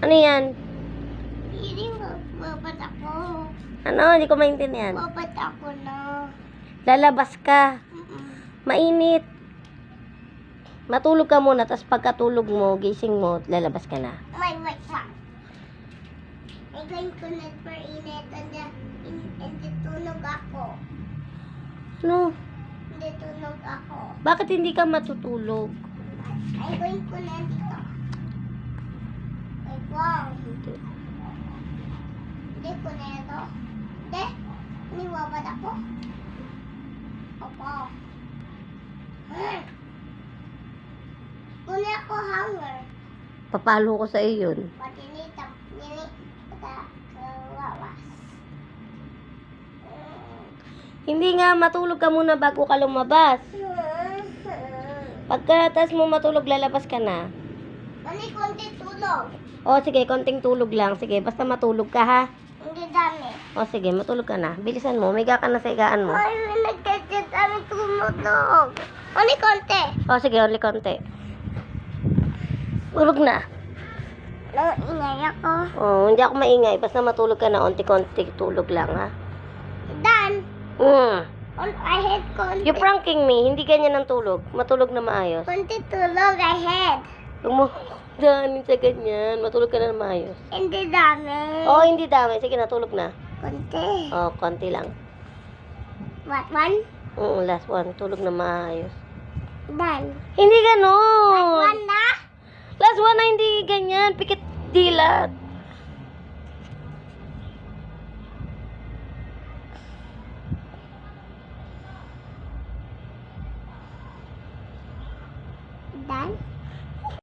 Ano yan? Hindi babad ako. Ano? Hindi ko maintindihan. Babad ako na. Lalabas ka. Mm-mm. Mainit. Matulog ka muna, tapos pagkatulog mo, gising mo, lalabas ka na. Wait, pa. I'm going to net for init and tulog ako. Ano? Hindi tulog ako. Bakit hindi ka matutulog? I'm going to net dito. Wait, wow. Hindi ko na ito. Hindi. Niwabad ako. Opo. Kuna ako hanger. Papalo ko sa iyo yun. Pati nito. Nini. Kawawas. Hindi nga, matulog ka muna bago ka lumabas. Pagkatas mo matulog, lalabas ka na. Mani konti tulog. O sige, konting tulog lang. Sige, basta matulog ka ha. Hindi dami. O sige, matulog ka na. Bilisan mo, umiga ka na sa igaan mo. Ay, nagkakit dami tumulog. Mani konti. O sige, only konti. Tulog na. Ingay ako. O, hindi ako maingay. Basta matulog ka na, onti-konti tulog lang ha. Dan. I hate konti. You pranking me, hindi ganyan ang tulog. Matulog na maayos. Konti tulog, I hate. Huwag mo dahanin sa ganyan. Matulog ka na maayos. Hindi dami. O, hindi dami. Sige, natulog na. Konti. O, konti lang. What one? Last one. Tulog na maayos. Dan. Hindi What ganon. one na? Last one na hindi ganyan. Pikit dilat.